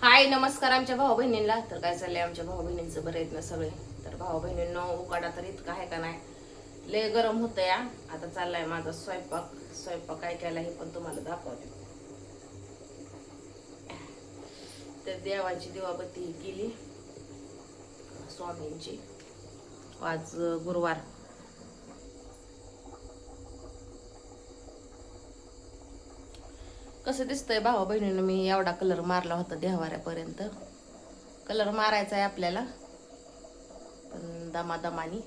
हाय नमस्कार आमच्या भाऊ बहिणींना. तर काय चाललंय आमच्या भाऊ बहिणींचं बरं आहेत ना सगळे. तर भाऊ बहिणींनो उकाडा तर इतका आहे का नाही, लय गरम होतं या. आता चाललाय माझा स्वयंपाक. स्वयंपाक काय केला हे पण तुम्हाला दाखवते. तर देवाची दिवाबत्ती केली स्वामींची. आज गुरुवार. कसं दिसतंय भाऊ बहिणीनं, मी एवढा कलर मारला होता देहवाऱ्यापर्यंत. कलर मारायचा आहे आपल्याला पण दमादमानी.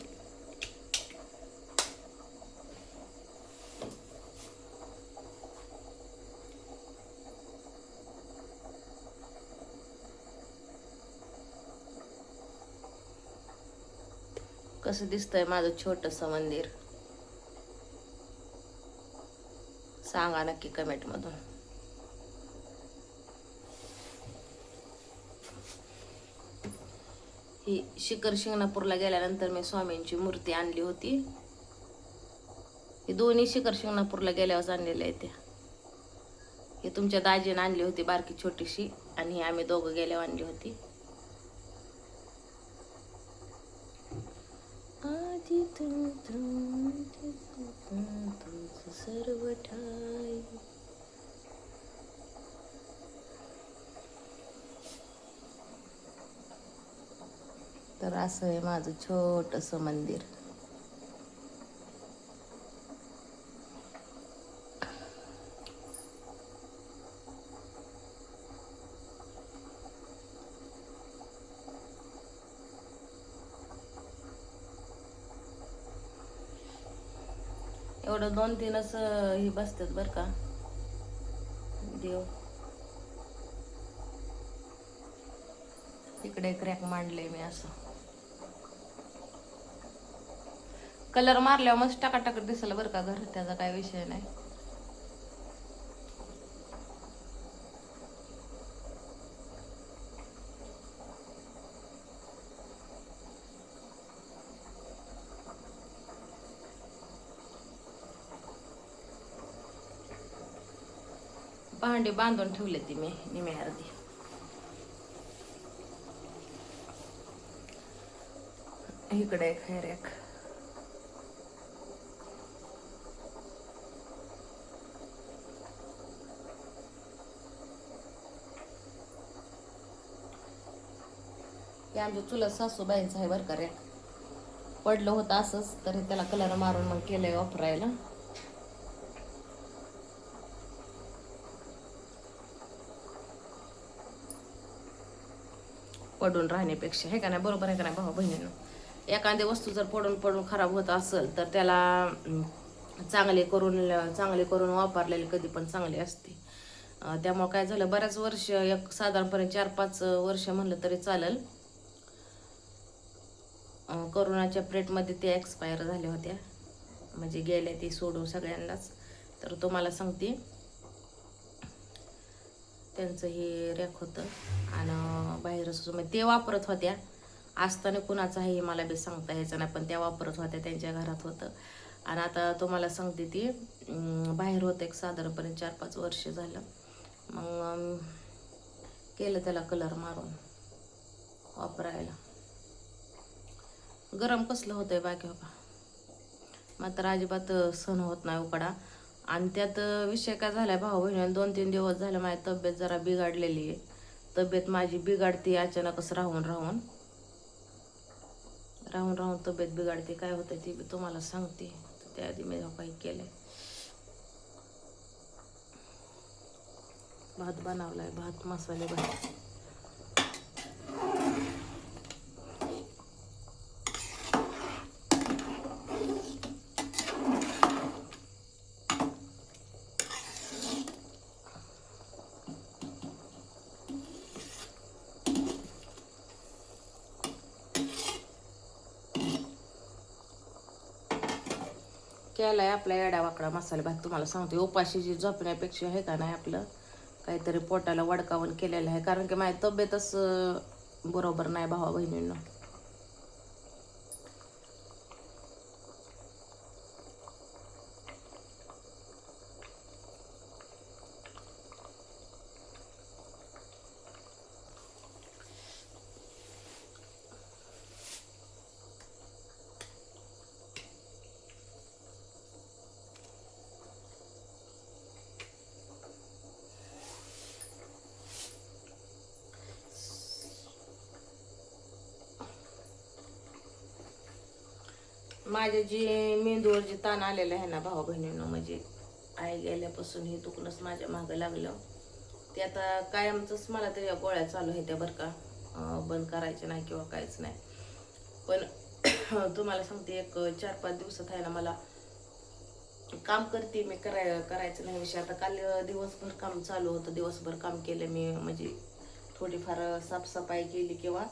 कसं दिसतंय माझं छोटंसं मंदिर, सांगा नक्की कमेंट मधून. ही शिखर शिंगणापूरला गेल्यानंतर मी स्वामींची मूर्ती आणली होती. ही दोन्ही शिखर शिंगणापूरला गेल्यावर आणलेल्या आहेत. ही तुमच्या दाजीने आणली होती बारकी छोटीशी, आणि ही आम्ही दोघं गेल्यावर आणली होती. आधी सर्व ठाई. तर असं आहे माझं छोटंसं मंदिर. एवढं 2-3च ही बसतात बर का देव. इकडे एक रॅक मांडले मी असं. कलर मारल्यावर मस्त टाकाटाक दिसलं बरं का घर, त्याचा काय विषय नाही. भांडी बांधून ठेवले ती मी निम्या अर्धी. इकडे एक है रॅक. हे आमच्या चुलत सासूबाईंचं आहे बरं का रॅक. पडलं होतं असंच, तर त्याला कलर मारून मग केलंय वापरायला. पडून राहण्यापेक्षा, हे का नाही, बरोबर आहे का नाही भाऊ बहिणीनं. एखादी वस्तू जर पडून पडून खराब होत असेल तर त्याला चांगले करून वापरलेले कधी पण चांगले असते. त्यामुळे काय झालं, बऱ्याच वर्ष, एक साधारणपणे 4-5 वर्ष म्हणलं तरी चालेल, कोरोनाच्या पिरियडमध्ये ते एक्सपायर झाल्या होत्या, म्हणजे गेल्या ती सोडून सगळ्यांनाच. तर तुम्हाला सांगते, त्यांचं हे रॅक होतं आणि बाहेरच ते वापरत होत्या. असताना कुणाचं आहे हे मला बी सांगता यायचं नाही, पण त्या वापरत होत्या, त्यांच्या घरात होतं. आणि आता तुम्हाला सांगते ती बाहेर होतं एक साधारणपणे 4-5 वर्ष झालं. मग केलं त्याला कलर मारून वापरायला. गरम कसलं होतंय बाकी हो का, मात्र अजिबात सहन होत नाही उकडा. आणि त्यात विषय काय झालाय भाऊ बहिणी, 2-3 दिवस झाले माझी तब्येत जरा बिघडलेली आहे. तब्येत माझी बिघडते अचानकच, राहून राहून तब्येत बिघडते. काय होतं ते तुम्हाला सांगते. त्याआधी मी काही केलंय, भात बनवलाय, भात मसाले भात. केलाय आपला येडा वाकडा मसाले भात. तुम्हाला सांगते, उपाशीची झोपण्यापेक्षा हे का नाही आपलं काहीतरी पोटाला वडकावून केलेलं आहे. कारण की माझी तब्येतच बरोबर नाही भावा बहिणींना. माझ्या जी मेंदूवर जे ताण आलेलं आहे ना भाऊ बहिणींनो, म्हणजे आई गेल्यापासून हे दुखणंच माझ्या मागं लागलं. ते आता कायमचंच मला तरी या गोळ्या चालू आहेत त्या बरं का, बंद करायचे नाही किंवा काहीच नाही. पण तुम्हाला सांगते, एक 4-5 दिवसात आहे ना मला काम करते मी, करायचं नाही विषय. आता काल दिवसभर काम चालू होतं, दिवसभर काम केलं मी, म्हणजे थोडीफार साफसफाई केली किंवा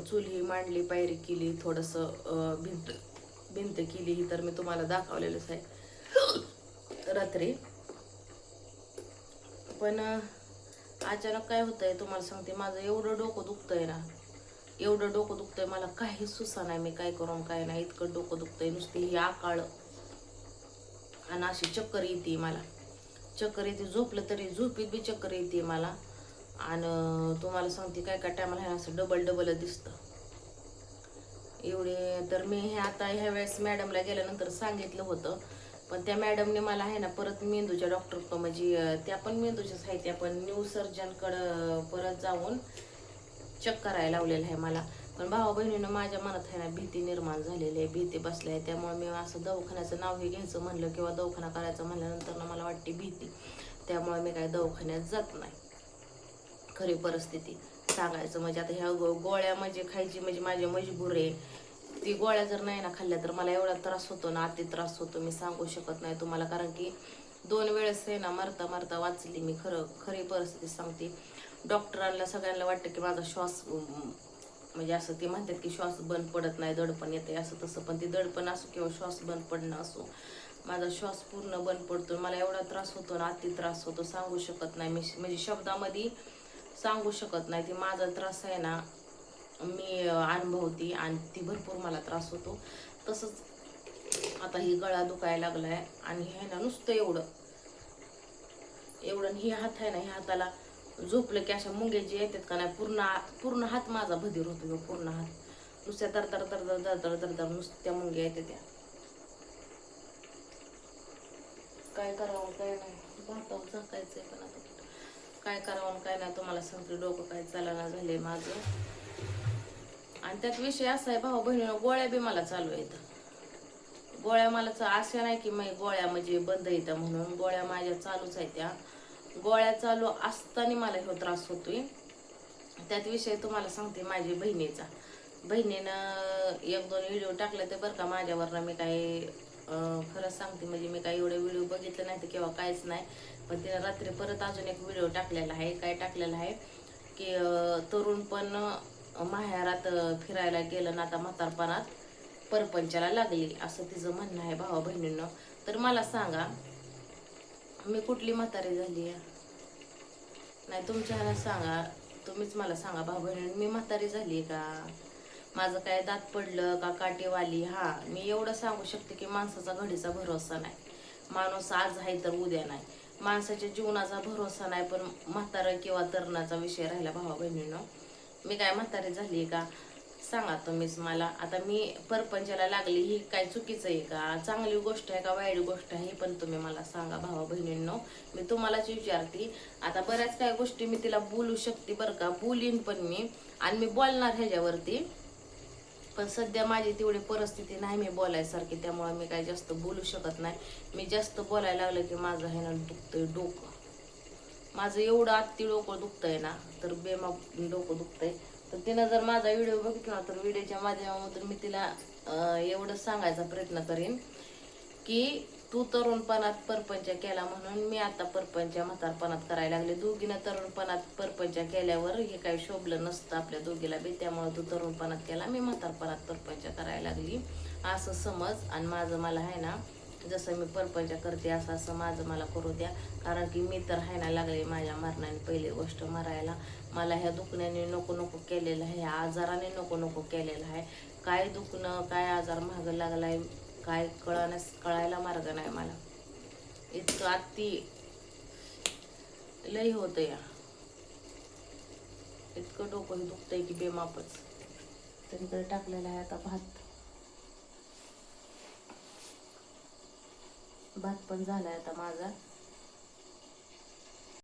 चुली मांडली, पायरी केली, थोडंसं भिंत भिंत केली. ही तर मी तुम्हाला दाखवलेलंच आहे रात्री. पण अचानक काय होतंय तुम्हाला सांगते, माझं एवढं डोकं दुखतंय ना, एवढं डोकं दुखतंय, मला काही सुसा नाही मी काय करून काय नाही, इतकं डोकं दुखतंय. नुसती ही आकाळ आणि अशी चक्कर येते मला, चक्कर येते. झोपलं तरी झोपीत बी चक्कर येते मला. आणि तुम्हाला सांगते काय काय टायमाला हे असं डबल डबल दिसतं एवढे. तर मी हे आता ह्या वेळेस मॅडमला गेल्यानंतर सांगितलं होतं, पण त्या मॅडमने मला आहे ना परत मेंदूच्या डॉक्टरकडं, म्हणजे त्या पण मेंदूच्याच आहेत, त्या पण न्यू सर्जनकडं परत जाऊन चेक करायला लावलेलं आहे मला. पण भावा बहिणीनं माझ्या मनात आहे ना भीती निर्माण झालेली आहे, भीती बसली आहे. त्यामुळे मी असं दवाखान्याचं नाव हे घ्यायचं म्हणलं किंवा दवाखाना करायचं म्हणल्यानंतर ना मला वाटते भीती. त्यामुळे मी काय दवाखान्यात जात नाही. खरी परिस्थिती सांगायचं म्हणजे, आता ह्या गोळ्या म्हणजे खायची म्हणजे माझी मजबूर आहे. ती गोळ्या जर नाही ना खाल्ल्या तर मला एवढा त्रास होतो ना, अति त्रास होतो, मी सांगू शकत नाही तुम्हाला. कारण की 2 वेळेस आहे ना मरता मरता वाचली मी, खरी परिस्थिती सांगते. डॉक्टरांना सगळ्यांना वाटतं की माझा श्वास म्हणजे असं ते म्हणतात की श्वास बंद पडत नाही, दडपण येते असं तसं. पण ती दडपण असो किंवा श्वास बंद पडणं असो, माझा श्वास पूर्ण बंद पडतो. मला एवढा त्रास होतो ना, अति त्रास होतो, सांगू शकत नाही मी, म्हणजे शब्दामध्ये सांगू शकत नाही. ती माझा त्रास आहे ना मी अनुभवते आणि ती भरपूर मला त्रास होतो. तसंच आता ही गळा दुखायला लागलाय आणि हे ना नुसतं एवढं एवढं. ही हात आहे ना, ह्या हाताला झोपलं की अशा मुंग्या जे येतात का नाही, पूर्ण हात माझा बधीर होतो, पूर्ण हात नुसत्या तर नुसत्या मुंग्या येते त्या. काय करावं काय नाही, भातावर झाकायचंय पण आता काय करावं काय नाही तुम्हाला सांगते. डोकं काय चालना झाले माझं. आणि त्यात विषय असा आहे भाऊ बहिणीनं, गोळ्या बी मला चालू आहेत. गोळ्या मला अशा नाही की मी गोळ्या म्हणजे बंद येतं म्हणून, गोळ्या माझ्या चालूच आहेत. त्या गोळ्या चालू असताना मला हे त्रास होतोय. त्यात विषय तुम्हाला सांगते माझी बहिणीनं 1-2 व्हिडिओ टाकले ते बरं का माझ्यावरनं. मी काही खरंच सांगते म्हणजे मी काही एवढे व्हिडिओ बघितले नाही तर किंवा काहीच नाही. पण तिने रात्री परत अजून एक व्हिडिओ टाकलेला आहे. काय टाकलेला आहे की तरुण पण माहेरात फिरायला गेलं ना, आता म्हातारपणात परपंचाला लागली, असं तिचं म्हणणं आहे भावा बहिणींनो. तर मला सांगा, मी कुठली म्हातारी झाली आहे? नाही, तुमच्या ह्याला सांगा, तुम्हीच मला सांगा भाऊ बहिणी, मी म्हातारी झाली का? माझं काय दात पडलं का काटेवाली? हा, मी एवढं सांगू शकते की माणसाचा घडीचा भरोसा नाही. माणूस आज आहे तर उद्या नाही. माणसाच्या जीवनाचा भरोसा नाही. पण म्हातारं किंवा तरुणाचा विषय राहिला भावा बहिणीनं, मी काय म्हातारी झाली का? सांगा तुम्हीच मला. आता मी परपंचाला लागली, ही काय चुकीचं आहे का? चांगली गोष्ट आहे का वाईट गोष्ट आहे? पण तुम्ही मला सांगा भावा बहिणींनो, मी तुम्हालाच विचारते. आता बऱ्याच काही गोष्टी मी तिला बोलू शकते बरं का, बोलीन पण मी, आणि मी बोलणार ह्याच्यावरती. पण सध्या माझी तेवढी परिस्थिती नाही मी बोलायसारखी, त्यामुळे मी काही जास्त बोलू शकत नाही. मी जास्त बोलायला लागलं की माझं आहे ना दुखतंय डोकं. माझं एवढं अति डोकं दुखतंय ना, तर बेमाप डोकं दुखतंय. तर तिनं जर माझा व्हिडिओ बघितला तर व्हिडिओच्या माध्यमातून मी तिला एवढंच सांगायचा प्रयत्न करेन की तू तरुणपणात परपंच केला म्हणून मी आता परपंच म्हातारपणात करायला लागले. दोघीनं तरुणपणात परपंच केल्यावर हे काही शोभलं नसतं आपल्या दोघीला बी, त्यामुळे तू तरुणपणात केला, मी म्हातारपणात परपंच करायला लागली असं समज. आणि माझं मला आहे ना, जसं मी परपंच करते असं असं माझं मला करू द्या. कारण की मी तर आहे ना लागले माझ्या मरणाने पहिली गोष्ट मरायला. मला ह्या दुखण्याने नको नको केलेलं आहे, ह्या आजाराने नको नको केलेलं आहे. काय दुखणं काय आजार महाग लागलाय काय कळायला मार्ग नाही मला. इतकं अति लय होतं या, इतकं डोकं दुखतंय की बेमापच. तिकडे टाकलेला आहे आता भात पण झालाय आता माझा.